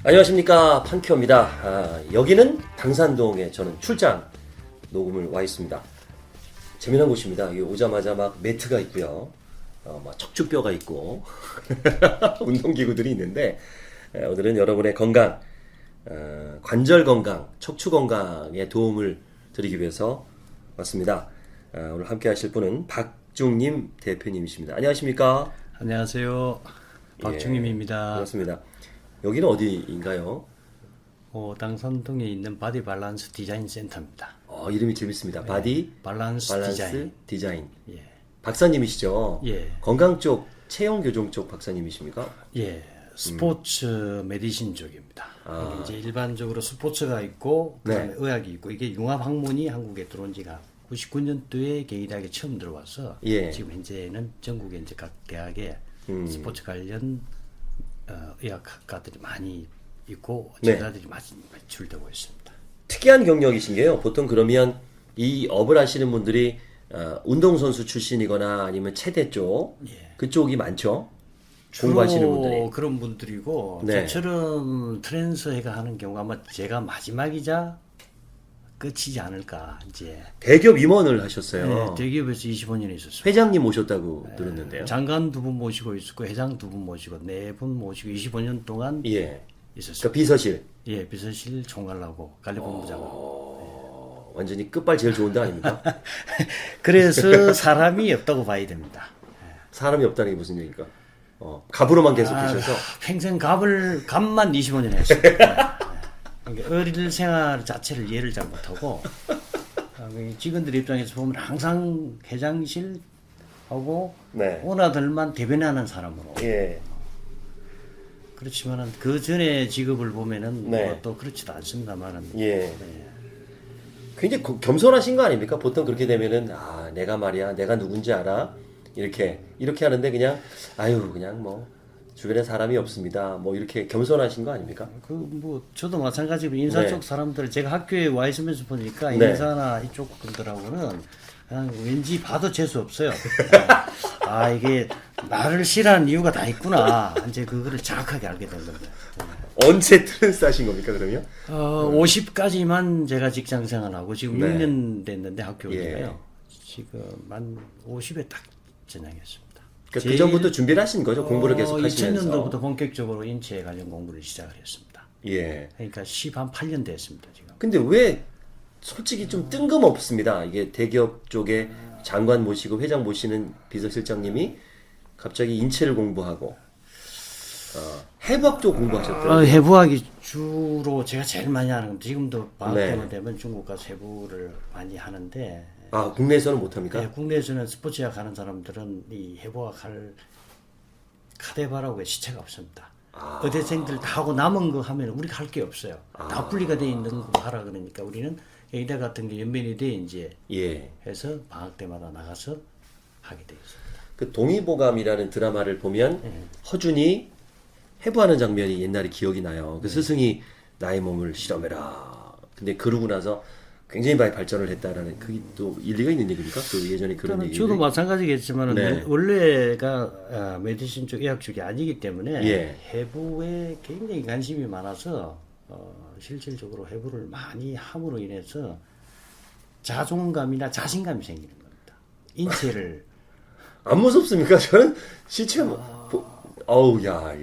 안녕하십니까, 판큐입니다. 여기는 당산동에 저는 출장 녹음을 와 있습니다. 재미난 곳입니다. 여기 오자마자 막 매트가 있고요, 막 척추뼈가 있고 운동기구들이 있는데, 오늘은 여러분의 건강, 관절 건강, 척추 건강에 도움을 드리기 위해서 왔습니다. 오늘 함께 하실 분은 박중림 대표님이십니다. 안녕하십니까? 안녕하세요. 박중림입니다. 반갑습니다. 여기는 어디인가요? 당산동에 있는 바디 밸런스 디자인 센터입니다. 이름이 재밌습니다. 바디 밸런스 디자인. 예. 박사님이시죠? 예. 건강 쪽, 체형 교정 쪽 박사님이십니까? 예. 스포츠 메디신 쪽입니다. 이제 일반적으로 스포츠가 있고 그다음에 의학이 있고 이게 융합 학문이 한국에 들어온 지가 99년도에 경희대학에 처음 들어와서 예. 지금 현재는 전국에 이제 각 대학에 스포츠 관련 의학학과들이 많이 있고 제자들이 많이 배출되고 있습니다. 특이한 경력이신 게요. 보통 그러면 이 업을 하시는 분들이 운동선수 출신이거나 아니면 체대 쪽 그쪽이 많죠. 공부하시는 분들이. 그런 분들이고 네. 저처럼 트랜스회가 하는 경우가 아마 제가 마지막이자 끝이지 않을까 이제. 대기업 임원을 하셨어요. 네, 대기업에서 25년 있었어요. 회장님 모셨다고 들었는데요. 장관 2분 모시고 있었고 회장 2분 모시고 4분 모시고 25년 동안 예. 있었어요. 그러니까 비서실. 예, 비서실 총괄하고 관리본부장하고. 완전히 끝발 제일 좋은 데 아닙니까? 그래서 사람이 없다고 봐야 됩니다. 사람이 없다는 게 무슨 얘기입니까? 갑으로만 계속 계셔서. 평생 갑만 25년 했어요. 그러니까 어릴 생활 자체를 이해를 잘 못하고 직원들 입장에서 보면 항상 회장실하고 네. 오나들만 대변하는 사람으로. 예. 그렇지만은 그 전에 직업을 보면은 네. 뭐또 그렇지도 않습니다만은. 예. 굉장히 겸손하신 거 아닙니까? 보통 그렇게 되면은 내가 말이야, 내가 누군지 알아, 이렇게 하는데 그냥 그냥 뭐 주변에 사람이 없습니다, 뭐 이렇게 겸손하신 거 아닙니까? 뭐 저도 마찬가지로 인사 쪽 사람들 제가 학교에 와 있으면서 보니까 네. 인사나 이쪽 분들하고는 그냥 왠지 봐도 재수 없어요. 이게 나를 싫어하는 이유가 다 있구나. 이제 그거를 정확하게 알게 된 겁니다. 언제 트랜스 하신 겁니까, 그러면? 50까지만 제가 직장 생활하고 지금 6년 됐는데 학교 오니까요. 예. 지금 만 50에 딱 전향했습니다. 그러니까 그 전부터 준비를 하신 거죠? 공부를 계속 하시면서. 2000년도부터 본격적으로 인체 관련 공부를 시작을 했습니다. 예. 그러니까 18년 됐습니다, 지금. 근데 왜 솔직히 좀 뜬금없습니다. 이게 대기업 쪽에 장관 모시고 회장 모시는 비서실장님이 갑자기 인체를 공부하고 해부학 쪽 공부하셨더라고요. 해부학이 주로 제가 제일 많이 하는 겁니다. 지금도 방학 네. 때만 되면 중국 가서 해부를 많이 하는데 국내에서는 못합니까? 국내에서는 스포츠학 하는 사람들은 이 해부학 할 카데바라고 시체가 없습니다. 의대생들 다 하고 남은 거 하면 우리가 할 게 없어요. 다 분리가 돼 있는 거 하라 그러니까 우리는 의대 같은 게 연면의대 이제 해서 방학 때마다 나가서 하게 돼 있습니다. 그 동의보감이라는 드라마를 보면 허준이 해부하는 장면이 옛날에 기억이 나요. 그 스승이 나의 몸을 실험해라. 근데 그러고 나서 굉장히 많이 발전을 했다라는, 그게 또 일리가 있는 얘기입니까? 그 예전에 그런 얘기. 저도 마찬가지겠지만 원래가 메디신 쪽 의학 쪽이 아니기 때문에 해부에 굉장히 관심이 많아서 실질적으로 해부를 많이 함으로 인해서 자존감이나 자신감이 생기는 겁니다. 인체를 안 무섭습니까? 저는 시체 야.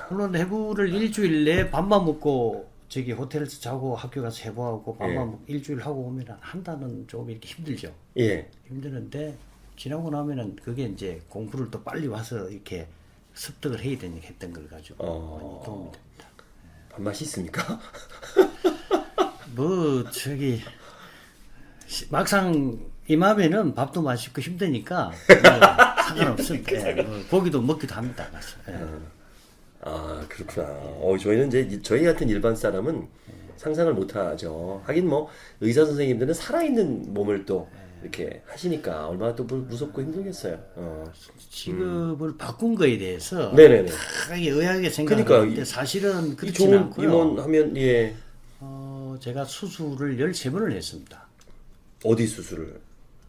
물론 해부를 일주일 내에 밥만 먹고 저기 호텔에서 자고 학교 가서 해부하고 밥만 먹고 일주일 하고 오면 한 달은 조금 이렇게 힘들죠. 예. 힘드는데 지나고 나면은 그게 이제 공부를 또 빨리 와서 이렇게 습득을 해야 되니까 했던 걸 가지고 많이 도움이 됩니다. 밥맛이 있습니까? 막상 임하면은 밥도 맛있고 힘드니까 상관없습니다. 고기도 먹기도 합니다. 그렇구나. 저희는 이제 저희 같은 일반 사람은 상상을 못하죠. 하긴 뭐 의사 선생님들은 살아있는 몸을 또 이렇게 하시니까 얼마나 또 무섭고 힘들겠어요. 직업을 바꾼 거에 대해서 네네네. 다 의학에 생각하는데 사실은 그렇지 좋은 않고요. 임원하면 제가 수술을 13번을 했습니다. 어디 수술을?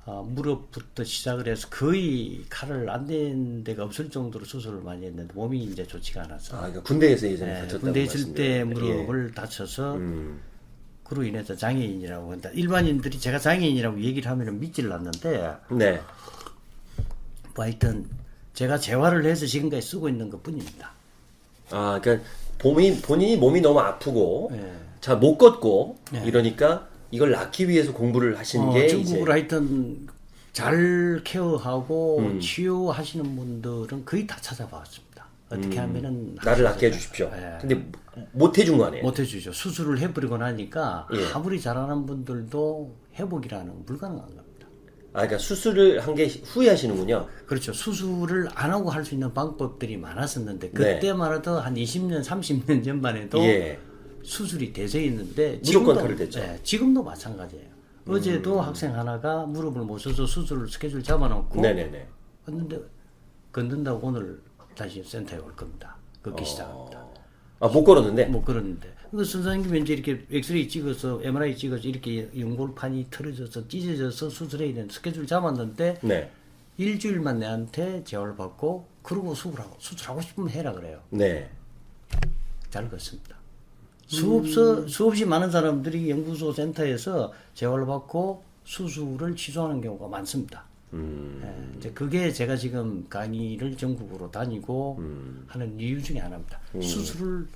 무릎부터 시작을 해서 거의 칼을 안 댄 데가 없을 정도로 수술을 많이 했는데 몸이 이제 좋지가 않아서. 그러니까 군대에서 예전에 다쳤다고 군대 있을 때 말씀드렸는데. 무릎을 다쳐서 그로 인해서 장애인이라고 한다. 일반인들이 제가 장애인이라고 얘기를 하면 믿지를 않는데 네. 뭐 하여튼 제가 재활을 해서 지금까지 쓰고 있는 것 뿐입니다. 그러니까 본인이 몸이 너무 아프고 예. 잘 못 걷고 예. 이러니까 이걸 낫기 위해서 공부를 하신 게 중국을 이제 하여튼 잘 케어하고 치유하시는 분들은 거의 다 찾아봤습니다. 어떻게 하면은 나를 낫게 하셔야 해주십시오. 예. 근데 못 해준 거 아니에요? 못 해주죠. 수술을 해버리고 나니까 예. 아무리 잘하는 분들도 회복이라는 건 불가능한 겁니다. 그러니까 수술을 한 게 후회하시는군요. 그렇죠. 수술을 안 하고 할 수 있는 방법들이 많았었는데 네. 그때만 해도 한 20년, 30년 전만 해도 예. 수술이 대세 있는데 무조건 칼을 댔죠. 지금도 마찬가지예요. 어제도 학생 하나가 무릎을 못 써서 수술 스케줄 잡아놓고 네네네. 왔는데 건든다고 오늘 다시 센터에 올 겁니다. 걷기 시작합니다. 못 걸었는데? 뭐 그러는데 그 선생님이 이제 이렇게 엑스레이 찍어서 MRI 찍어서 이렇게 연골판이 틀어져서 찢어져서 수술해야 되는 스케줄 잡았는데 네. 일주일만 내한테 재활 받고 그러고 수술하고 싶으면 해라 그래요. 네. 잘 걷습니다. 수없이 많은 사람들이 연구소 센터에서 재활 받고 수술을 취소하는 경우가 많습니다. 이제 그게 제가 지금 강의를 전국으로 다니고 하는 이유 중에 하나입니다. 수술을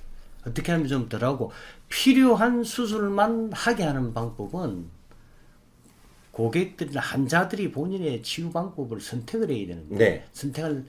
어떻게 하면 좀 덜하고 필요한 수술만 하게 하는 방법은 고객들이나 환자들이 본인의 치유 방법을 선택을 해야 되는데 네. 선택할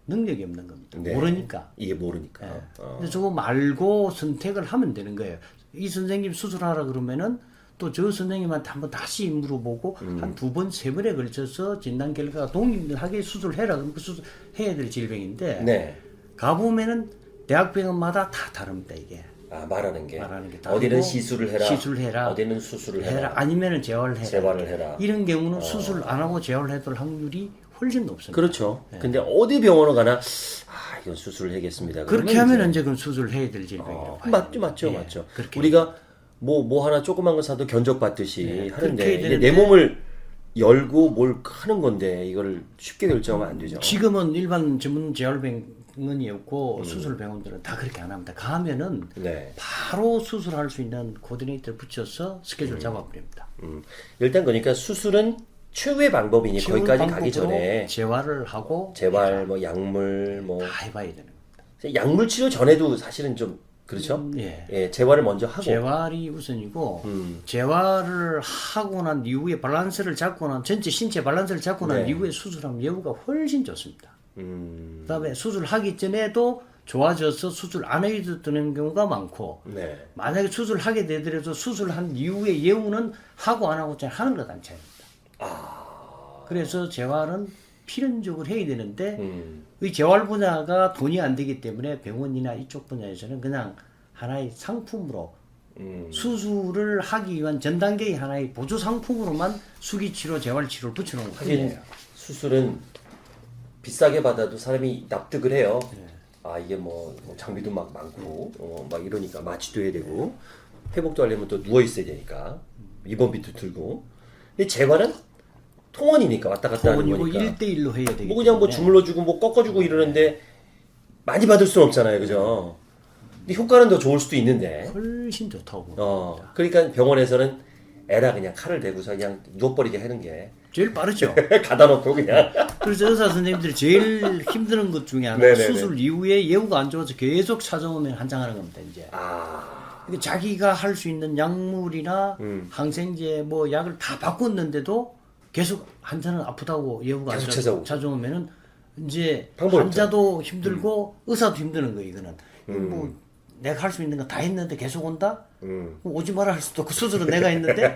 능력이 없는 겁니다. 네. 모르니까. 이게 모르니까. 근데 저거 말고 선택을 하면 되는 거예요. 이 선생님 수술하라 그러면은 또 저 선생님한테 한번 다시 물어보고 한 두 번, 세 번에 걸쳐서 진단 결과가 동일하게 수술해라. 그럼 그 수술 해야 될 질병인데 네. 가보면은 대학병원마다 다 다릅니다 이게. 말하는 게. 말하는 게 어디는 다르고 시술을 해라. 시술해라. 어디는 수술을 해라. 아니면은 재활해라. 재활을 해라. 이런 경우는 수술 안 하고 재활해둘 확률이 훨씬 높습니다. 그렇죠. 근데 어디 병원을 가나 이건 수술을 해야겠습니다. 그렇게 하면 이제 그건 수술해야 될 질병이라고 봐요. 맞죠. 그렇게 우리가 뭐 하나 조그만 거 사도 견적받듯이 하는데 그렇게 이게 되는데 내 몸을 열고 뭘 하는 건데 이걸 쉽게 결정하면 안 되죠. 지금은 일반 전문 재활병원이 없고 수술병원들은 다 그렇게 안 합니다. 가면은 네. 바로 수술할 수 있는 코디네이터를 붙여서 스케줄 잡아버립니다. 일단 그러니까 수술은 최후의 방법이니 거기까지 가기 전에 재활을 하고 재활, 뭐 약물, 뭐 다 해봐야 되는 겁니다. 약물 치료 전에도 사실은 좀 그렇죠. 예. 재활을 먼저 하고. 재활이 우선이고 재활을 하고 난 이후에 밸런스를 잡고 난 전체 신체 밸런스를 잡고 난 네. 이후에 수술하면 예후가 훨씬 좋습니다. 그다음에 수술하기 전에도 좋아져서 수술 안 해도 되는 경우가 많고 네. 만약에 수술하게 되더라도 수술한 이후에 예후는 하고 안 하고 잘 하는 것 한 차이입니다. 그래서 재활은 필연적으로 해야 되는데 이 재활 분야가 돈이 안 되기 때문에 병원이나 이쪽 분야에서는 그냥 하나의 상품으로 수술을 하기 위한 전 단계의 하나의 보조 상품으로만 수기치료, 재활치료를 붙여놓은 하긴 거예요. 수술은 비싸게 받아도 사람이 납득을 해요. 이게 뭐 장비도 막 많고 막 이러니까 마취도 해야 되고 회복도 하려면 또 누워 있어야 되니까 입원비도 들고. 근데 재활은 통원이니까 왔다 갔다 하는 돈이고 거니까. 1대1로 해야 되기 뭐 그냥 뭐 때문에 주물러주고 뭐 꺾어주고 이러는데 많이 받을 수는 없잖아요, 그죠? 근데 효과는 더 좋을 수도 있는데. 훨씬 좋다고 봅니다. 그러니까 병원에서는 에라 그냥 칼을 대고서 그냥 누워버리게 하는 게 제일 빠르죠. 가다 놓고 그냥. 그래서 의사 선생님들이 제일 힘드는 것 중에 하나가 네네네. 수술 이후에 예후가 안 좋아서 계속 찾아오면 한장하는 겁니다. 이제 그러니까 자기가 할 수 있는 약물이나 항생제 뭐 약을 다 바꿨는데도 계속 환자는 아프다고 예후가 안 계속 좋아서 찾아오고. 찾아오면은 이제 방법이 환자도 힘들고 의사도 힘드는 거예요. 이거는 뭐 내가 할 수 있는 거 다 했는데 계속 온다? 그럼 오지 마라 할 수도 없고 수술은 내가 했는데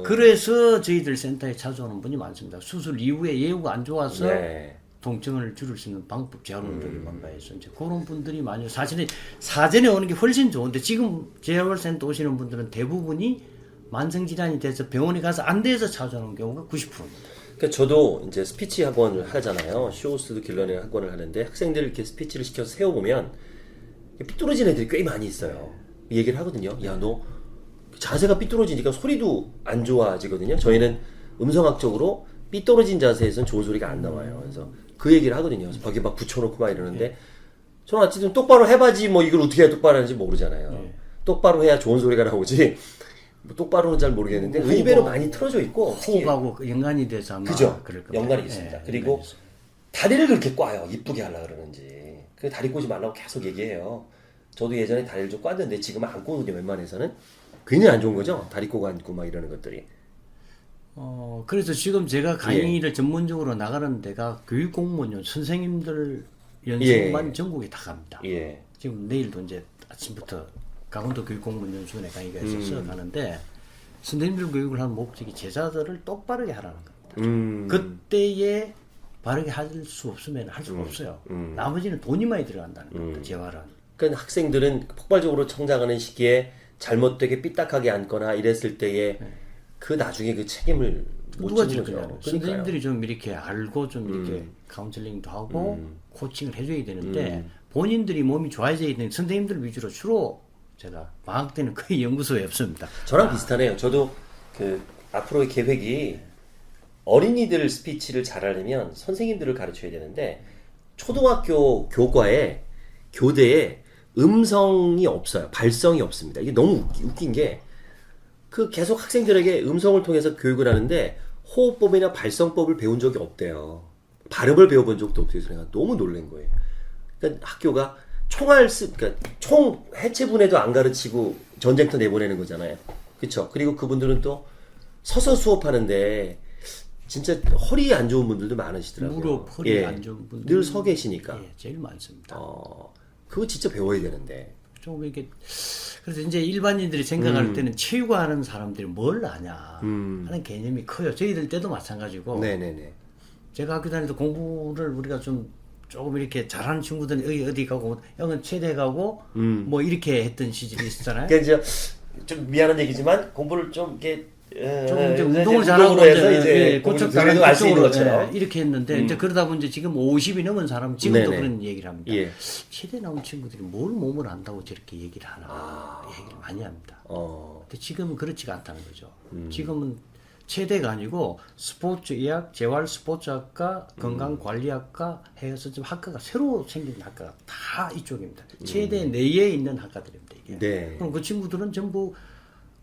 그래서 저희들 센터에 찾아오는 분이 많습니다. 수술 이후에 예후가 안 좋아서 네. 통증을 줄일 수 있는 방법 재활운동이 뭔가 해서 이제 그런 분들이 많이 사전에 오는 게 훨씬 좋은데 지금 재활센터 오시는 분들은 대부분이 만성질환이 돼서 병원에 가서 안 돼서 찾아오는 경우가 90%입니다. 그러니까 저도 이제 스피치 학원을 하잖아요. 쇼호스트 길런의 학원을 하는데 학생들 이렇게 스피치를 시켜서 세워보면 삐뚤어진 애들이 꽤 많이 있어요. 얘기를 하거든요. 야, 너 자세가 삐뚤어지니까 소리도 안 좋아지거든요. 저희는 음성학적으로 삐 떨어진 자세에서는 좋은 소리가 안 나와요. 그래서 그 얘기를 하거든요. 그래서 벽에 막 붙여놓고 막 이러는데 저는 어쨌든 똑바로 해봐지 뭐 이걸 어떻게 해야 똑바로 하는지 모르잖아요. 똑바로 해야 좋은 소리가 나오지. 뭐 똑바로는 잘 모르겠는데 의외로 많이 틀어져 있고 호흡하고 연관이 돼서 아마 그죠? 그럴 겁니다. 연관이 있습니다. 예, 그리고 다리를 그렇게 꽈요. 이쁘게 하려고 그러는지. 그 다리 꼬지 말라고 계속 얘기해요. 저도 예전에 다리를 좀 꽈는데 지금은 안 꼬거든요. 웬만해서는. 굉장히 안 좋은 거죠. 다리 꼬고 앉고 막 이러는 것들이. 그래서 지금 제가 강의를 전문적으로 나가는 데가 교육 공무원 선생님들 연수만 전국에 다 갑니다. 예. 지금 내일도 이제 아침부터 강원도 교육 공무원 연수원에 강의가 있어서 가는데 선생님들 교육을 하는 목적이 제자들을 똑바르게 하라는 겁니다. 그때에 바르게 할 수 없으면 할 수가 없어요. 나머지는 돈이 많이 들어간다는 겁니다. 재활은. 그러니까 학생들은 폭발적으로 성장하는 시기에 잘못되게 삐딱하게 앉거나 이랬을 때에 그 나중에 그 책임을 못 누가 지는 질 거냐. 거죠. 선생님들이 좀 이렇게 알고 좀 이렇게 카운셀링도 하고 코칭을 해줘야 되는데 본인들이 몸이 좋아져야 되는 선생님들 위주로 주로 제가 방학 때는 거의 연구소에 없습니다. 저랑 비슷하네요. 저도 그 앞으로의 계획이 어린이들 스피치를 잘하려면 선생님들을 가르쳐야 되는데 초등학교 교대에 음성이 없어요. 발성이 없습니다. 이게 너무 웃긴 게 그 계속 학생들에게 음성을 통해서 교육을 하는데 호흡법이나 발성법을 배운 적이 없대요. 발음을 배워본 적도 없어요. 그래서 내가 너무 놀란 거예요. 그러니까 학교가 그러니까 총 해체분해도 안 가르치고 전쟁터 내보내는 거잖아요. 그렇죠? 그리고 그분들은 또 서서 수업하는데 진짜 허리 안 좋은 분들도 많으시더라고요. 무릎, 허리 안 좋은 분들 늘 서 계시니까. 예, 제일 많습니다. 그거 진짜 배워야 되는데. 좀 이게 그래서 이제 일반인들이 생각할 때는 체육하는 사람들이 뭘 아냐 하는 개념이 커요. 저희들 때도 마찬가지고. 네네네. 제가 학교 다닐 때 공부를 우리가 좀 조금 이렇게 잘하는 친구들은 어디 가고 형은 체대 가고 뭐 이렇게 했던 시절이 있었잖아요. 그러니까 이제 좀 미안한 얘기지만 공부를 좀 이렇게 좀 이제 운동을 잘하고 해서 이제 고척 그래도 알수 있는 것처럼 이렇게 했는데 이제 그러다 보니 이제 지금 50이 넘은 사람 지금도 네네. 그런 얘기를 합니다. 예. 체대 나온 친구들이 뭘 몸을 안다고 저렇게 얘기를 하나 얘기를 많이 합니다. 근데 지금은 그렇지가 않다는 거죠. 지금은 체대가 아니고 스포츠의학, 재활스포츠학과, 건강관리학과 해서 지금 학과가 새로 생긴 학과가 다 이쪽입니다. 체대 내에 있는 학과들입니다. 이게. 네. 그럼 그 친구들은 전부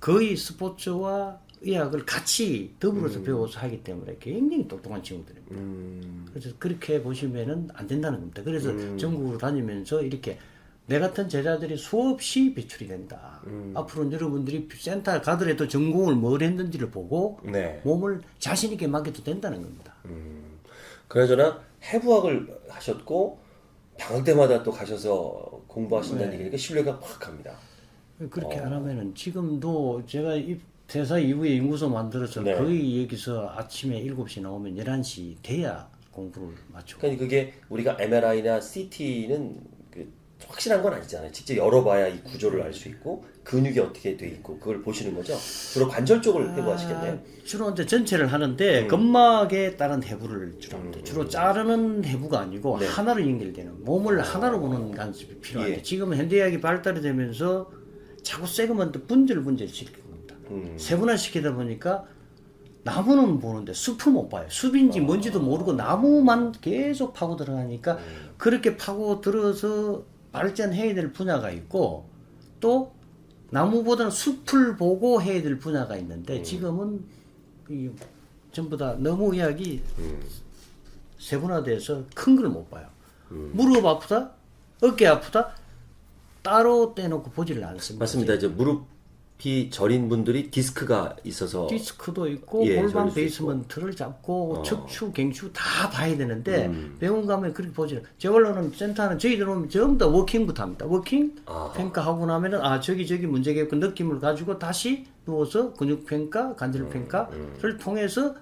거의 스포츠와 의학을 같이 더불어서 배워서 하기 때문에 굉장히 똑똑한 친구들입니다. 그래서 그렇게 보시면은 안 된다는 겁니다. 그래서 전국으로 다니면서 이렇게 내 같은 제자들이 수없이 배출이 된다. 앞으로는 여러분들이 센터 가더라도 전공을 뭘 했는지를 보고 네. 몸을 자신 있게 맡겨도 된다는 겁니다. 그나저나 해부학을 하셨고 방학 때마다 또 가셔서 공부하신다는 얘기니까 신뢰가 확 갑니다. 그렇게 안 하면은 지금도 제가 퇴사 이후에 연구소 만들어서 네. 거의 여기서 아침에 7시 나오면 11시 돼야 공부를 마치고. 그러니까 그게 우리가 MRI나 CT는 그 확실한 건 아니잖아요. 직접 열어봐야 이 구조를 알 수 있고 근육이 어떻게 돼 있고 그걸 보시는 거죠. 주로 관절 쪽을 해부하시겠네요. 주로 이제 전체를 하는데 근막에 따른 해부를 주로 합니다. 주로 자르는 해부가 아니고 하나로 연결되는 몸을 하나로 보는 간섭이 필요한데 예. 지금 현대의학이 발달이 되면서 자꾸 새거만 분절 시키는 겁니다. 세분화시키다 보니까 나무는 보는데 숲을 못 봐요. 숲인지 뭔지도 모르고 나무만 계속 파고 들어가니까 그렇게 파고 들어서 발전해야 될 분야가 있고 또 나무보다는 숲을 보고 해야 될 분야가 있는데 지금은 이 전부 다 너무 의학이 세분화돼서 큰 걸 못 봐요. 무릎 아프다, 어깨 아프다 따로 떼놓고 보지를 않습니다. 맞습니다. 이제 무릎이 저린 분들이 디스크가 있어서 디스크도 있고 예, 골반 저릴 수 베이스먼트를 잡고 척추, 갱추 다 봐야 되는데 병원 가면 그렇게 보지는. 저걸로는 센터는 저희들 오면 전부 다 워킹부터 합니다. 워킹 평가하고 나면은 저기 문제가 있고 느낌을 가지고 다시 누워서 근육 평가, 관절 평가를 통해서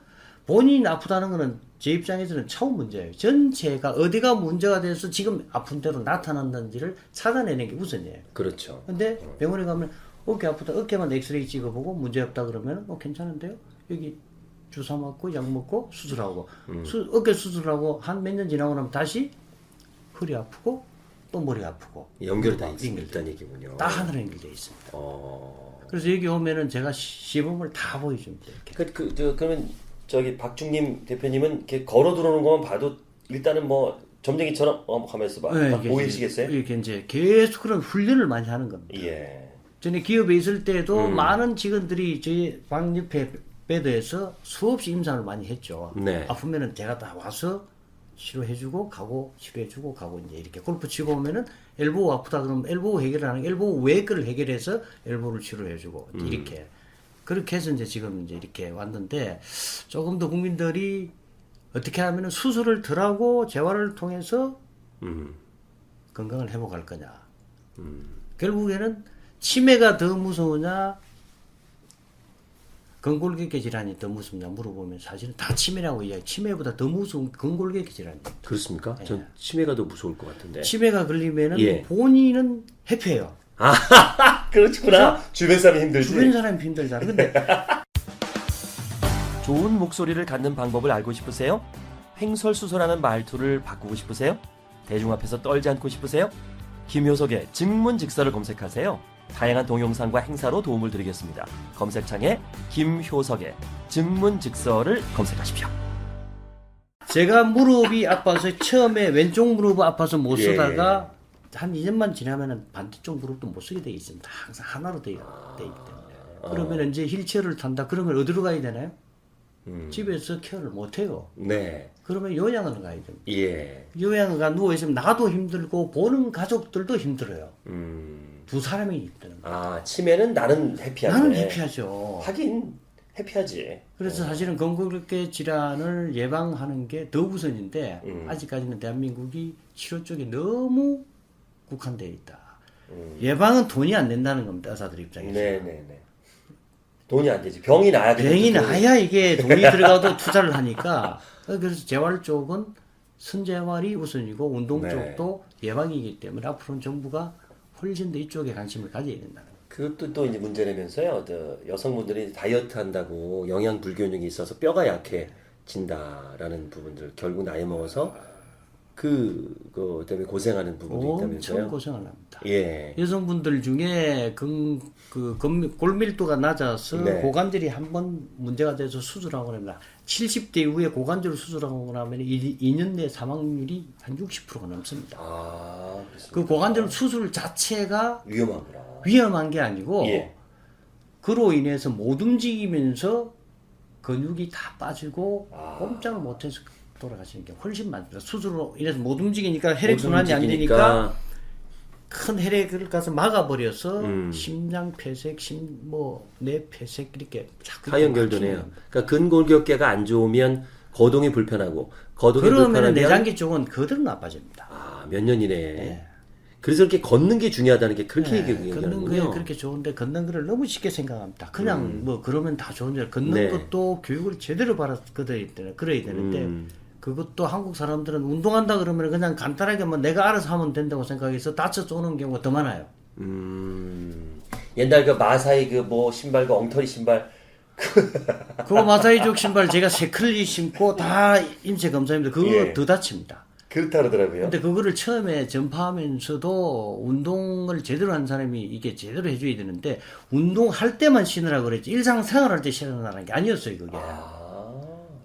본인이 아프다는 거는 제 입장에서는 처음 문제예요. 전체가 어디가 문제가 돼서 지금 아픈 대로 나타난다는지를 찾아내는 게 우선이에요. 그렇죠. 근데 병원에 가면 어깨 아프다, 어깨만 엑스레이 찍어보고 문제 없다 그러면 괜찮은데요? 여기 주사 맞고 약 먹고 수술하고 어깨 수술하고 한 몇 년 지나고 나면 다시 허리 아프고 또 머리 아프고 연결이 다 있다는 얘기군요. 다 하나로 연결되어 있습니다. 그래서 여기 오면은 제가 시범을 다 보여줍니다. 이렇게. 그러면 저기 박중림 대표님은 이렇게 걸어 들어오는 것만 봐도 일단은 뭐 점쟁이처럼 하면서 막 보이시겠어요? 이게 이제 계속 그런 훈련을 많이 하는 겁니다. 예. 전에 기업에 있을 때도 많은 직원들이 저희 방 옆에 배드에서 수없이 임상을 많이 했죠. 네. 아프면은 제가 다 와서 치료해주고 가고 치료해주고 가고 이제 이렇게 골프 치고 오면은 엘보우 아프다 그러면 엘보우 해결하는 게 엘보우 외의 거를 해결해서 엘보우를 치료해주고 이렇게 그렇게 해서 이제 지금 이제 이렇게 왔는데 조금 더 국민들이 어떻게 하면은 수술을 덜하고 재활을 통해서 건강을 회복할 거냐. 결국에는 치매가 더 무서우냐 건골격계 질환이 더 무섭냐 물어보면 사실은 다 치매라고 이야기. 치매보다 더 무서운 건골격계 질환입니다. 그렇습니까? 예. 전 치매가 더 무서울 것 같은데. 치매가 걸리면은 예. 본인은 해피해요. 아, 그렇구나. 주변 사람이 힘들지. 주변 사람이 힘들잖아. 근데 좋은 목소리를 갖는 방법을 알고 싶으세요? 횡설수설하는 말투를 바꾸고 싶으세요? 대중 앞에서 떨지 않고 싶으세요? 김효석의 증문즉서를 검색하세요. 다양한 동영상과 행사로 도움을 드리겠습니다. 검색창에 김효석의 증문즉서를 검색하십시오. 제가 무릎이 아파서 처음에 왼쪽 무릎이 아파서 못 예. 쓰다가 한 2년만 지나면은 반대쪽 무릎도 못 쓰게 돼 있습니다. 항상 하나로 돼 있기 때문에. 그러면 이제 휠체어를 탄다. 그러면 어디로 가야 되나요? 집에서 케어를 못 해요. 네. 그러면 요양을 가야 됩니다. 예. 요양을 가 누워 있으면 나도 힘들고 보는 가족들도 힘들어요. 두 사람이 힘드는 거예요. 아, 치매는 나는 해피한데. 나는 해피하죠. 하긴 해피하지. 그래서 사실은 건강격계 질환을 예방하는 게 더 우선인데 아직까지는 대한민국이 치료 쪽에 너무 국한되어 있다. 예방은 돈이 안 된다는 겁니다. 의사들 입장에서. 네네네. 돈이 안 되지. 병이 나야 돼. 병이 나야 이게 돈이 들어가도 투자를 하니까. 그래서 재활 쪽은 선재활이 우선이고 운동 네. 쪽도 예방이기 때문에 앞으로는 정부가 훨씬 더 이쪽에 관심을 가져야 된다는 거예요. 그것도 또 이제 문제라면서요. 여성분들이 다이어트 한다고 영양 불균형이 있어서 뼈가 약해진다라는 부분들 결국 나이 먹어서 그 때문에 고생하는 부분도 엄청 있다면서요. 고생을 합니다. 예. 여성분들 중에 골밀도가 낮아서 네. 고관절이 한번 문제가 돼서 수술하고 나면 70대 이후에 고관절 수술하고 나면 2년 내 사망률이 한 60%가 넘습니다. 아, 그렇습니다. 그 고관절 수술 자체가 위험하구나. 위험한 게 아니고 예. 그로 인해서 못 움직이면서 근육이 다 빠지고 꼼짝을 못해서 돌아가시는 게 훨씬 많습니다. 수술로 인해서 못 움직이니까 혈액 순환이 안 되니까 큰 혈액을 가서 막아버려서 심장 폐색, 뇌 폐색 이렇게 자꾸 다 연결되네요. 그러니까 근골격계가 안 좋으면 거동이 불편하고 거동이 그러면 불편하면 내장기 쪽은 그대로 나빠집니다. 몇 년 이내에. 그래서 이렇게 걷는 게 중요하다는 게 그렇게 걷는 게 얘기하는군요. 그렇게 좋은데 걷는 거를 너무 쉽게 생각합니다. 그냥 뭐 그러면 다 좋은 줄 걷는 네. 것도 교육을 제대로 받아들여야 되는데 그것도 한국 사람들은 운동한다 그러면 그냥 간단하게 뭐 내가 알아서 하면 된다고 생각해서 다쳐서 오는 경우가 더 많아요. 옛날 그 마사이 신발, 그 엉터리 신발. 그 마사이족 신발 제가 세 클리 신고 다 인체 검사입니다. 그거 예. 더 다칩니다. 그렇다 그러더라고요. 근데 그거를 처음에 전파하면서도 운동을 제대로 한 사람이 이게 제대로 해줘야 되는데 운동할 때만 신으라고 그랬지 일상생활할 때 신으라는 게 아니었어요 그게.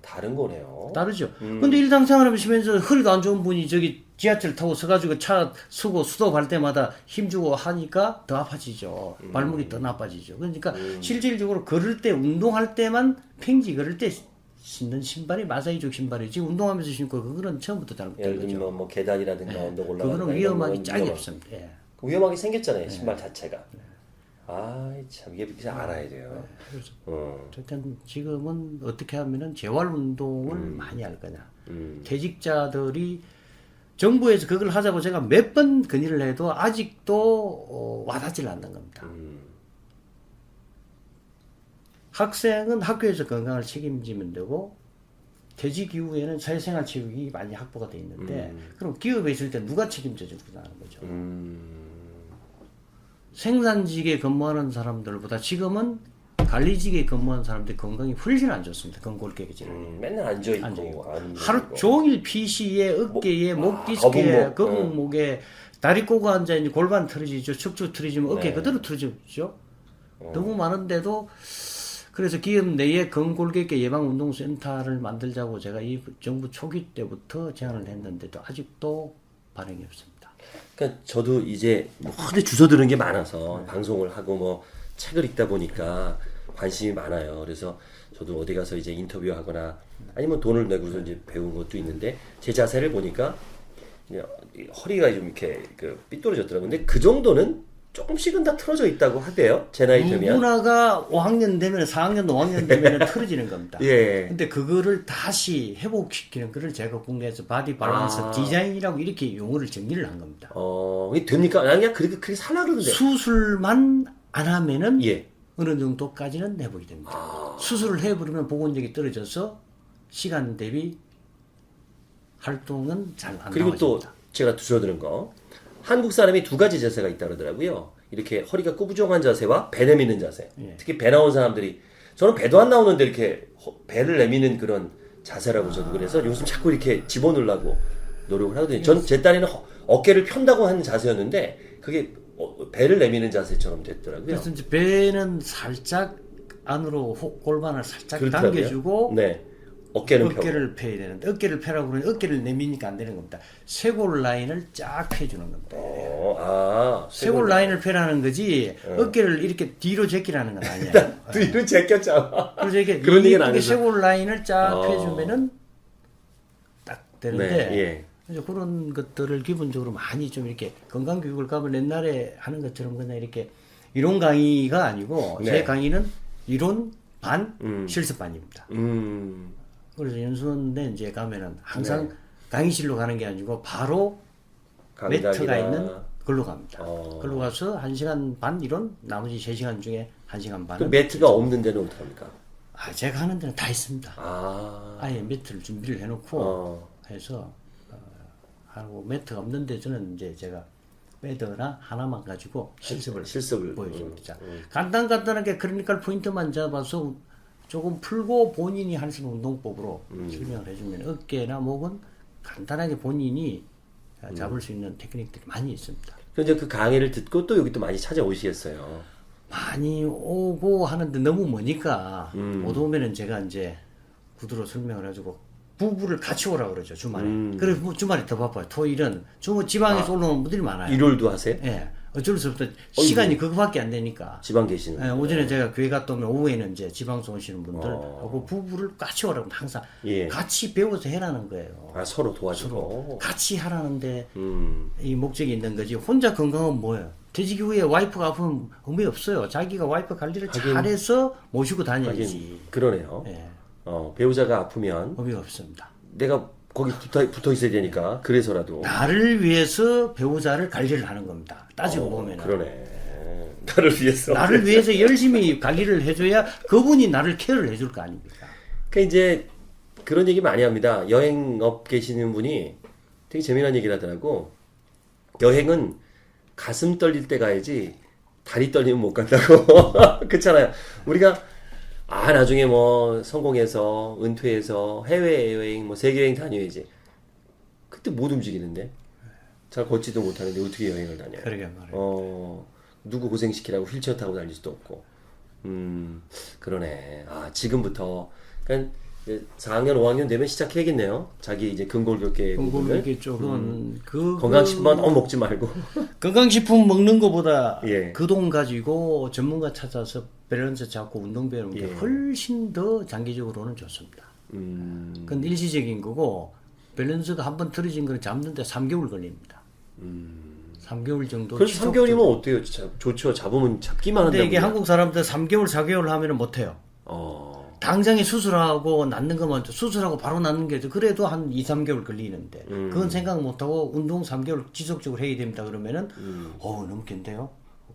다른 거네요. 다르죠. 근데 일상생활하면서 허리도 안 좋은 분이 저기 지하철 타고 서가지고 차 쓰고 수도할 때마다 힘주고 하니까 더 아파지죠. 발목이 더 나빠지죠. 그러니까 실질적으로 걸을 때 운동할 때만 팽지 걸을 때 신는 신발이 마사이족 신발이지 운동하면서 신고 그거는 처음부터 잘못된 예를 거죠. 들면 뭐 계단이라든가 언덕 올라가는 그거는 위험하기 짝이 없습니다. 예. 위험하게 생겼잖아요. 신발 자체가. 참 이게 알아야 돼요. 어쨌든 지금은 어떻게 하면은 재활 운동을 많이 할 거냐. 퇴직자들이 정부에서 그걸 하자고 제가 몇 번 건의를 해도 아직도 와닿질 않는 겁니다. 학생은 학교에서 건강을 책임지면 되고 퇴직 이후에는 사회생활 체육이 많이 확보가 돼 있는데 그럼 기업에 있을 때 누가 책임져 주겠다는 거죠. 생산직에 근무하는 사람들보다 지금은 관리직에 근무하는 사람들이 건강이 훨씬 안 좋습니다. 건골격계 질환. 맨날 앉아있고. 하루 종일 PC에 어깨에 목 디스크에 거북목에 다리 꼬고 앉아 있는 골반 틀어지죠. 척추 틀어지면 어깨 그대로 틀어지죠. 너무 많은데도 그래서 기업 내에 근골격계 예방운동센터를 만들자고 제가 이 정부 초기 때부터 제안을 했는데도 아직도 반응이 없습니다. 그러니까 저도 이제 뭐 허리 주워 들은 게 많아서 방송을 하고 뭐 책을 읽다 보니까 관심이 많아요. 그래서 저도 어디 가서 이제 인터뷰하거나 아니면 돈을 내고서 이제 배운 것도 있는데 제 자세를 보니까 그냥 허리가 좀 이렇게 삐뚤어졌더라고요. 근데 그 정도는 조금씩은 다 틀어져 있다고 하대요. 제 나이 되면. 누구나가 5학년 되면 4학년, 5학년 되면 틀어지는 겁니다. 예. 근데 그거를 다시 회복시키는 거를 제가 국내에서 바디 밸런스 디자인이라고 이렇게 용어를 정리를 한 겁니다. 이게 됩니까? 아니, 그냥 그렇게 살라 그러는데. 수술만 안 하면은 예. 어느 정도까지는 회복이 됩니다. 수술을 해버리면 복원력이 떨어져서 시간 대비 활동은 잘 안 그리고 또 나와집니다. 제가 주워들은 거. 한국 사람이 두 가지 자세가 있다 그러더라고요. 이렇게 허리가 꾸부정한 자세와 배 내미는 자세. 예. 특히 배 나온 사람들이 저는 배도 안 나오는데 이렇게 배를 내미는 그런 자세라고 저도 그래서 요즘 자꾸 이렇게 집어넣으려고 노력을 하거든요. 전 제 딴에는 어깨를 편다고 하는 자세였는데 그게 배를 내미는 자세처럼 됐더라고요. 그래서 이제 배는 살짝 안으로 골반을 살짝 그렇더라고요. 당겨주고 네. 어깨는 펴고. 어깨를 펴야 되는데 어깨를 펴라고 그러면 어깨를 내미니까 안 되는 겁니다. 쇄골 라인을 쫙 펴주는 겁니다. 쇄골 라인을 펴라는 거지 어깨를 이렇게 뒤로 제끼라는 건 아니에요. 뒤로 제꼈잖아. 그래서 이렇게 그런 얘기는 안 이쁘게 해서. 쇄골 라인을 쫙 펴주면은 딱 되는데 네, 예. 그래서 그런 것들을 기본적으로 많이 좀 이렇게 건강 교육을 가면 옛날에 하는 것처럼 그냥 이렇게 이론 강의가 아니고 네. 제 강의는 이론 반 실습 반입니다. 그래서 연수원에 이제 가면은 항상 강의실로 가는 게 아니고 바로 매트가 강당이나. 있는 걸로 갑니다. 걸로 가서 1시간 반 이론, 나머지 3시간 중에 1시간 그 반은 매트가 없는 데는 어떡합니까? 제가 하는 데는 다 있습니다. 아. 아예 매트를 준비를 해놓고 해서 하고 매트가 없는데 저는 이제 제가 패드나 하나만 가지고 실습을 보여줍니다. 간단하게 클리니컬 포인트만 잡아서 조금 풀고 본인이 할 수 있는 운동법으로 설명을 해주면 어깨나 목은 간단하게 본인이 잡을 수 있는 테크닉들이 많이 있습니다. 그런데 그 강의를 듣고 또 여기 또 많이 찾아오시겠어요. 많이 오고 하는데 너무 머니까 못 오면은 제가 이제 구두로 설명을 해주고 부부를 같이 오라 그러죠 주말에. 그래서 뭐 주말에 더 바빠요. 토일은 지방에서 올라오는 분들이 많아요. 일요일도 하세요? 예, 어쩔 수 없다. 시간이 그거밖에 안 되니까. 지방 계시는. 예, 오전에 제가 교회 갔다 오면 오후에는 이제 지방서 오시는 분들 하고 부부를 같이 오라고 항상 예. 같이 배워서 해라는 거예요. 서로 도와주고. 같이 하라는데 이 목적이 있는 거지. 혼자 건강은 뭐예요? 퇴직 후에 와이프가 아프면 의미 없어요. 자기가 와이프 관리를 잘해서 모시고 다녀야지. 그러네요. 예, 배우자가 아프면 의미가 없습니다. 내가 거기 붙어 있어야 되니까 그래서라도. 나를 위해서 배우자를 관리를 하는 겁니다. 따지고 보면 그러네. 나를 위해서. 나를 위해서 열심히 관리를 해줘야 그분이 나를 케어를 해줄 거 아닙니까? 그러니까 이제 그런 얘기 많이 합니다. 여행업 계시는 분이 되게 재미난 얘기를 하더라고. 여행은 가슴 떨릴 때 가야지 다리 떨리면 못 간다고. 그렇잖아요. 우리가 나중에 뭐 성공해서 은퇴해서 해외여행 뭐 세계여행 다녀야지. 그때 못 움직이는데 잘 걷지도 못하는데 어떻게 여행을 다녀요? 그러게 말이에요. 누구 고생시키라고 휠체어 타고 다닐 수도 없고. 그러네. 지금부터 그러니까 이제 4학년 5학년 되면 시작해야겠네요. 자기 이제 근골격계 건강하게 조금 건강식품만 너무 먹지 말고. 건강식품 먹는 것보다 예. 그 돈 가지고 전문가 찾아서 밸런스 잡고 운동 배우는 게 훨씬 더 장기적으로는 좋습니다. 그건 일시적인 거고 밸런스가 한번 틀어진 걸 잡는데 3개월 걸립니다. 3개월 정도. 그래서 3개월이면 어때요? 좋죠. 잡으면 잡기만 한다고. 근데 이게 한국 사람들 3개월, 4개월 하면은 못해요. 당장에 수술하고 낫는 것만 수술하고 바로 낫는 게 그래도 한 2, 3개월 걸리는데 그건 생각 못하고 운동 3개월 지속적으로 해야 됩니다 그러면은 너무 긴데요?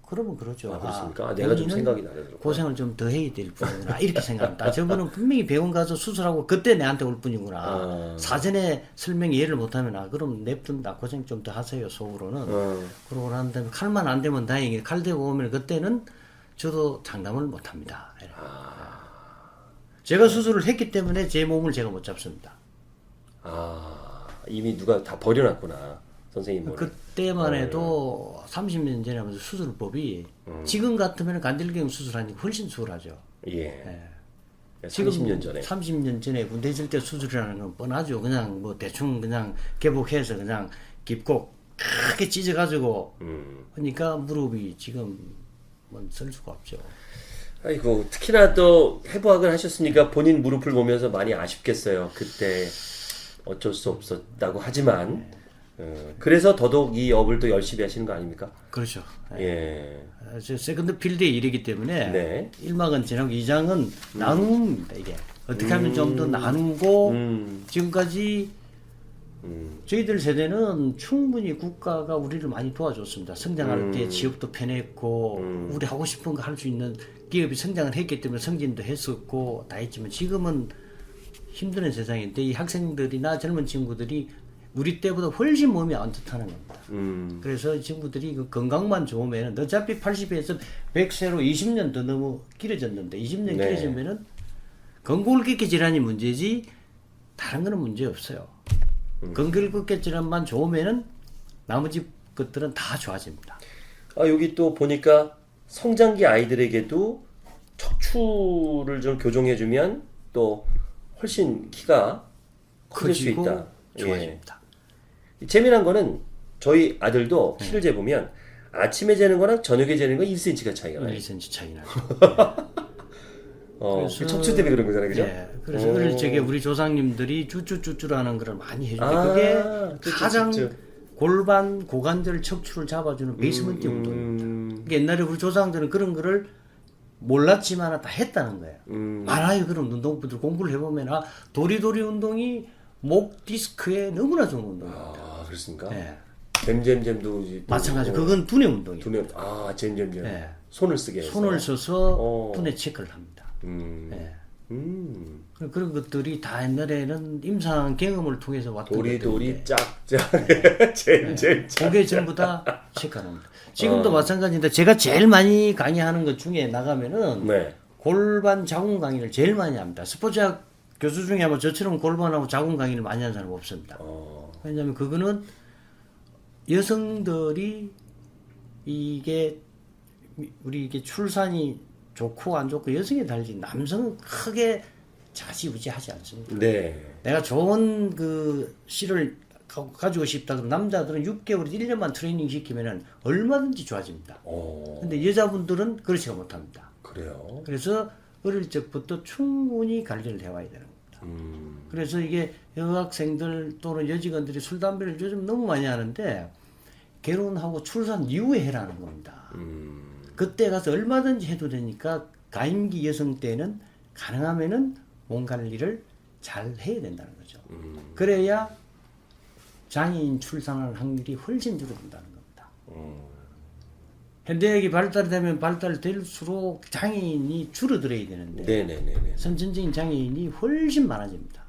그러면 그렇죠. 그렇습니까? 내가 좀 생각이 나네. 고생을 좀 더 해야 될 뿐이구나 이렇게 생각합니다. 저분은 분명히 병원 가서 수술하고 그때 내한테 올 뿐이구나. 사전에 설명 이해를 못하면 그럼 냅둔다 고생 좀 더 하세요 속으로는. 그러고 난 다음에 칼만 안 되면 다행이에요. 칼 대고 오면 그때는 저도 장담을 못합니다. 제가 수술을 했기 때문에 제 몸을 제가 못 잡습니다. 이미 누가 다 버려놨구나. 선생님. 그때만 해도 30년 전에 하면서 수술법이 지금 같으면 관절경 수술하니까 훨씬 수월하죠. 예. 예. 30년 전에. 30년 전에 군대 있을 때 수술이라는 건 뻔하죠. 그냥 뭐 대충 그냥 개복해서 그냥 깊고 크게 찢어가지고 하니까 무릎이 지금 쓸 수가 없죠. 아이고, 특히나 또 해부학을 하셨으니까 본인 무릎을 보면서 많이 아쉽겠어요. 그때 어쩔 수 없었다고 하지만 그래서 더더욱 이 업을 또 열심히 하시는 거 아닙니까? 그렇죠. 예. 저 세컨드 필드의 일이기 때문에 네. 1막은 지나고 2장은 나눔입니다. 이게 어떻게 하면 좀 더 나누고 지금까지 저희들 세대는 충분히 국가가 우리를 많이 도와줬습니다. 성장할 때 지역도 편했고 우리 하고 싶은 거 할 수 있는 기업이 성장을 했기 때문에 승진도 했었고 다 했지만 지금은 힘든 세상인데 이 학생들이나 젊은 친구들이 우리 때보다 훨씬 몸이 안 좋다는 겁니다. 그래서 이 친구들이 그 건강만 좋으면 어차피 80에서 100세로 20년 더 너무 길어졌는데 20년 네. 길어지면은 건골격계 질환이 문제지 다른 거는 문제 없어요. 건골격계 질환만 좋으면은 나머지 것들은 다 좋아집니다. 아, 여기 또 보니까 성장기 아이들에게도 척추를 좀 교정해주면 또 훨씬 키가 커질 수 커지고 있다. 좋아집니다. 예. 재미난 거는 저희 아들도 키를 재보면 아침에 재는 거랑 저녁에 재는 거 1cm가 차이가 나요. 1cm 차이 나죠. 그 척추 때문에 그런 거잖아요, 그죠? 예, 그래서 어릴 적에 우리 조상님들이 쭈쭈쭈쭈라는 걸 많이 해주는데 아, 그게 가장 쭈쭈쭈쭈. 골반, 고관절, 척추를 잡아주는 베이스먼트 운동입니다. 그게 옛날에 우리 조상들은 그런 거를 몰랐지만 다 했다는 거예요. 많아요. 그런 운동부들 공부를 해보면 도리도리 운동이 목 디스크에 너무나 좋은 운동입니다. 아, 그렇습니까? 예. 잼잼잼도 이제 또 마찬가지로 그건 두뇌 운동이에요. 두뇌 잼잼잼 예. 손을 쓰게 해서 손을 써서 두뇌 체크를 합니다. 예. 그런 것들이 다 옛날에는 임상 경험을 통해서 왔던 도리도리 것들인데 짝짝 잼잼 그게 전부 다 체크합니다. 지금도 마찬가지인데 제가 제일 많이 강의하는 것 중에 나가면은 네. 골반 자궁 강의를 제일 많이 합니다. 스포츠학 교수 중에 아마 저처럼 골반하고 자궁 강의를 많이 하는 사람은 없습니다. 왜냐하면 그거는 여성들이 이게 우리 이게 출산이 좋고 안 좋고 여성에 달리 남성은 크게 좌지우지하지 않습니다. 네. 내가 좋은 그 씨를 가지고 싶다 그러면 남자들은 6개월, 1년만 트레이닝 시키면은 얼마든지 좋아집니다. 근데 여자분들은 그렇지가 못합니다. 그래요. 그래서 어릴 적부터 충분히 관리를 해와야 되는 겁니다. 그래서 이게 여학생들 또는 여직원들이 술, 담배를 요즘 너무 많이 하는데 결혼하고 출산 이후에 해라는 겁니다. 그때 가서 얼마든지 해도 되니까 가임기 여성 때는 가능하면은 몸 관리를 잘 해야 된다는 거죠. 그래야 장애인 출산할 확률이 훨씬 줄어든다는 겁니다. 현대학이 발달되면 발달될수록 장애인이 줄어들어야 되는데 네네네네. 선천적인 장애인이 훨씬 많아집니다.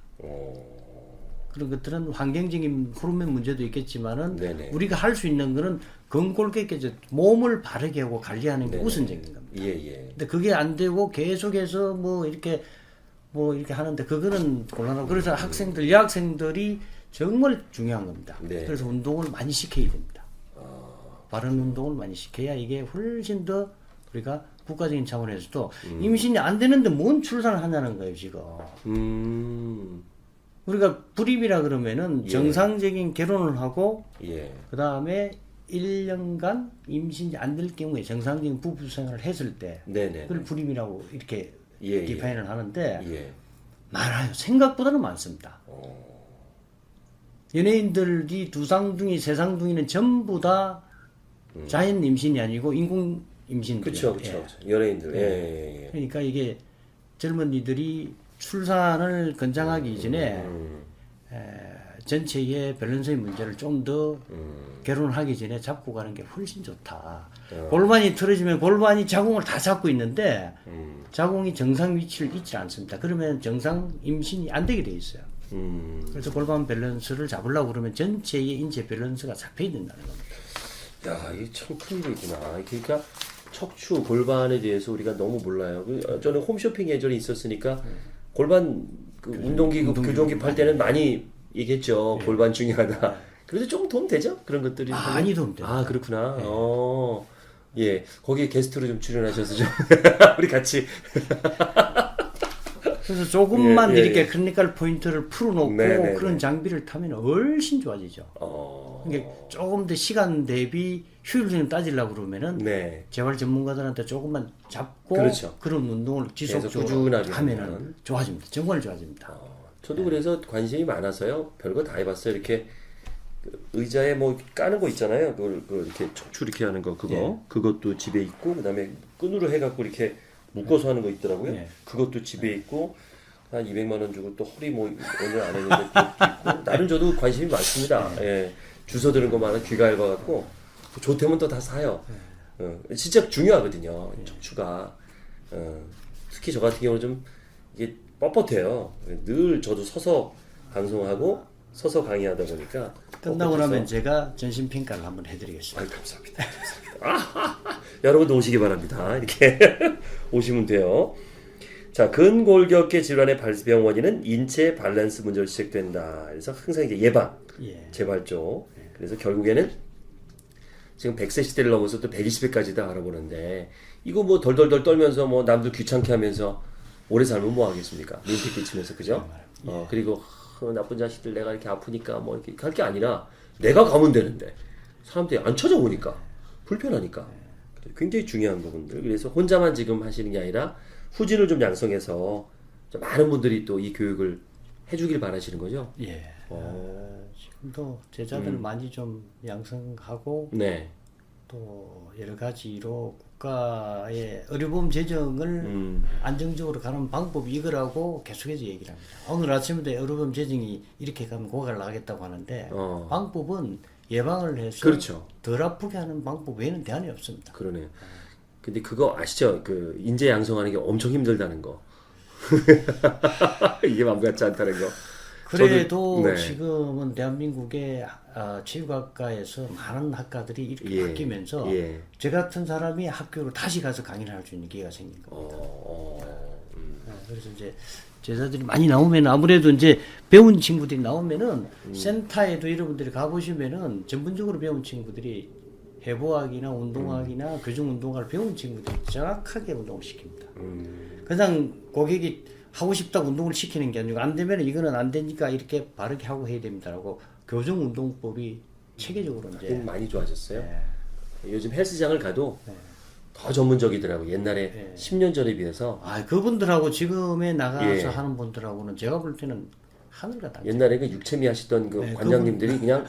그런 것들은 환경적인 호르몬 문제도 있겠지만은 네네. 우리가 할 수 있는 거는 건골격계 몸을 바르게 하고 관리하는 게 네네. 우선적인 겁니다. 예예. 근데 그게 안 되고 계속해서 뭐 이렇게 하는데 그거는 곤란하고 그래서 학생들, 여학생들이 정말 중요한 겁니다. 네. 그래서 운동을 많이 시켜야 됩니다. 바른 운동을 많이 시켜야 이게 훨씬 더 우리가 국가적인 차원에서도 임신이 안 되는데 뭔 출산을 하냐는 거예요, 지금. 우리가 불입이라 그러면은 예. 정상적인 결혼을 하고 예. 그 다음에 1년간 임신이 안 될 경우에 정상적인 부부 생활을 했을 때 네네. 그걸 불임이라고 이렇게 예, 디파인을 하는데 예. 많아요. 생각보다는 많습니다. 연예인들이 두 쌍둥이, 세 쌍둥이는 전부 다 자연 임신이 아니고 인공 임신이에요. 그렇죠, 그렇죠. 연예인들. 예, 예, 예. 그러니까 이게 젊은이들이 출산을 권장하기 이전에 전체의 밸런스의 문제를 좀 더 결혼을 하기 전에 잡고 가는 게 훨씬 좋다. 골반이 틀어지면 골반이 자궁을 다 잡고 있는데 자궁이 정상 위치를 잊지 않습니다. 그러면 정상 임신이 안 되게 돼 있어요. 그래서 골반 밸런스를 잡으려고 그러면 전체의 인체 밸런스가 잡혀야 된다는 겁니다. 야, 이게 참 큰 일이구나. 그러니까 척추, 골반에 대해서 우리가 너무 몰라요. 저는 홈쇼핑 예전에 있었으니까 골반 그 운동기구, 교정기 팔 때는 많이 얘기했죠. 골반 중요하다. 그래도 좀 도움 되죠? 그런 것들이. 많이 도움 됩니다. 아, 그렇구나. 예, 거기에 게스트로 좀 출연하셔서 좀 우리 같이 그래서 조금만 예, 예, 이렇게 예. 클리니컬 포인트를 풀어놓고 네네네. 그런 장비를 타면 훨씬 좋아지죠. 그러니까 조금 더 시간 대비 효율性따지려고 그러면은 네. 재활 전문가들한테 조금만 잡고 그렇죠. 그런 운동을 지속적으로 꾸준하게 하면은 하면. 좋아집니다. 정말 좋아집니다. 저도 그래서 관심이 많아서요. 별거 다 해봤어요. 이렇게 그 의자에 뭐 까는 거 있잖아요. 그걸 이렇게 척추 이렇게 하는 거 그거 예. 그것도 집에 있고 그다음에 끈으로 해갖고 이렇게 묶어서 하는 거 있더라고요. 예. 그것도 집에 있고 한 200만 원 주고 또 허리 뭐 오늘 안 했는데 그것도 있고 나름 저도 관심이 많습니다. 예. 주워 들은 것만은 귀가 얇아갖고 좋다면 또 다 사요. 진짜 중요하거든요. 척추가 특히 저 같은 경우는 좀 이게 뻣뻣해요. 늘 저도 서서 방송하고 서서 강의하다 보니까 끝나고 뻣뻣해서. 나면 제가 전신 평가를 한번 해드리겠습니다. 아유, 감사합니다. 감사합니다. 여러분도 오시기 바랍니다. 이렇게 오시면 돼요. 자, 근골격계 질환의 발병 원인은 인체 밸런스 문제로 시작된다. 그래서 항상 이제 예방, 예. 재발 쪽. 그래서 결국에는 지금 100세 시대를 넘어서 또 120세까지도 알아보는데 이거 뭐 덜덜덜 떨면서 뭐 남들 귀찮게 하면서 오래 살면 뭐 하겠습니까? 민폐 끼치면서 그죠? 그리고 나쁜 자식들 내가 이렇게 아프니까 뭐 이렇게 할 게 아니라 내가 가면 되는데 사람들이 안 찾아오니까 불편하니까 굉장히 중요한 부분들. 그래서 혼자만 지금 하시는 게 아니라 후진을 좀 양성해서 좀 많은 분들이 또 이 교육을 해주길 바라시는 거죠? 예. 지금도 제자들 많이 좀 양성하고 네. 또 여러 가지로 국가의 의료보험 재정을 안정적으로 가는 방법이 이거라고 계속해서 얘기를 합니다. 오늘 아침에도 의료보험 재정이 이렇게 가면 고갈을 하겠다고 하는데 방법은 예방을 해서 그렇죠. 덜 아프게 하는 방법 외에는 대안이 없습니다. 그러네요. 근데 그거 아시죠? 그 인재 양성하는 게 엄청 힘들다는 거. 이게 마음 같지 않다는 거. 그래도 저도, 네. 지금은 대한민국의 체육학과에서 많은 학과들이 이렇게 예, 바뀌면서 예. 저 같은 사람이 학교로 다시 가서 강의를 할 수 있는 기회가 생긴 겁니다. 그래서 이제 제자들이 많이 나오면 아무래도 이제 배운 친구들이 나오면은 센터에도 여러분들이 가보시면은 전문적으로 배운 친구들이 해부학이나 운동학이나 교정운동학을 배운 친구들이 정확하게 운동을 시킵니다. 그냥 고객이 하고 싶다고 운동을 시키는 게 아니고 안 되면 이거는 안 되니까 이렇게 바르게 하고 해야 됩니다라고 교정운동법이 체계적으로 이제 많이 좋아졌어요. 네. 요즘 헬스장을 가도 더 전문적이더라고. 옛날에 10년 전에 비해서 그분들하고 지금에 나가서 예. 하는 분들하고는 제가 볼 때는 하늘과 땅. 옛날에 그 육체미 하시던 그 네, 관장님들이 그냥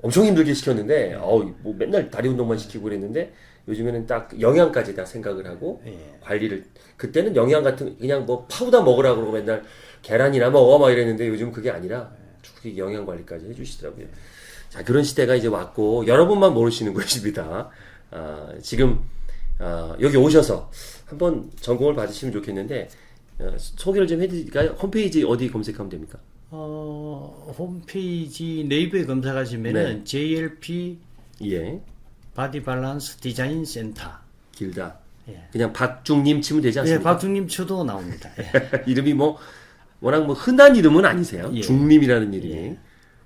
엄청 힘들게 시켰는데 뭐 맨날 다리 운동만 시키고 그랬는데 요즘에는 딱 영양까지 다 생각을 하고 예. 관리를 그때는 영양 같은 그냥 뭐 파우더 먹으라고 그러고 맨날 계란이나 먹어 막 이랬는데 요즘 그게 아니라 축이 영양 관리까지 해주시더라고요. 자, 그런 시대가 이제 왔고 여러분만 모르시는 것입니다. 지금 여기 오셔서 한번 전공을 받으시면 좋겠는데 소개를 좀 해드릴까요? 홈페이지 어디 검색하면 됩니까? 홈페이지 네이버에 검색하시면은 JLP 예, 바디 밸런스 디자인 센터. 길다. 예. 그냥 박중님 치면 되지 예, 않습니까? 박중님 초도 나옵니다. 예. 이름이 뭐 워낙 뭐 흔한 이름은 아니세요. 예. 중림이라는 이름이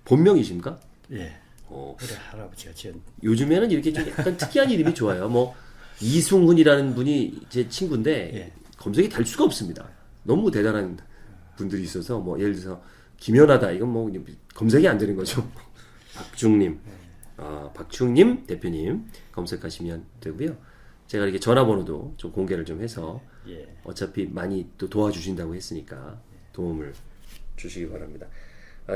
본명이십니까? 예. 어, 우리 할아버지가 지은 요즘에는 이렇게 좀 약간 특이한 이름이 좋아요. 뭐 이승훈이라는 분이 제 친구인데 예. 검색이 될 수가 없습니다. 너무 대단한 분들이 있어서 뭐 예를 들어서 김연아다 이건 뭐 검색이 안 되는 거죠. 박중님, 박중님 대표님 검색하시면 되고요. 제가 이렇게 전화번호도 좀 공개를 좀 해서 예. 어차피 많이 또 도와주신다고 했으니까 도움을 주시기 바랍니다.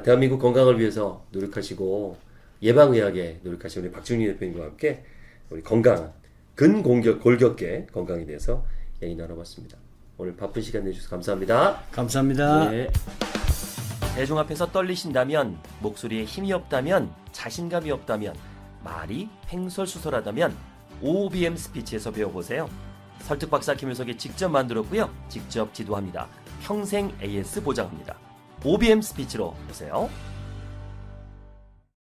대한민국 건강을 위해서 노력하시고 예방의학에 노력하시는 우리 박준희 대표님과 함께 우리 건강한 근골격계 건강에 대해서 얘기 나눠봤습니다. 오늘 바쁜 시간 내주셔서 감사합니다. 감사합니다. 네. 대중 앞에서 떨리신다면, 목소리에 힘이 없다면, 자신감이 없다면, 말이 횡설수설하다면 OBM 스피치에서 배워보세요. 설득박사 김효석이 직접 만들었고요. 직접 지도합니다. 평생 AS 보장합니다. OBM 스피치로 오세요.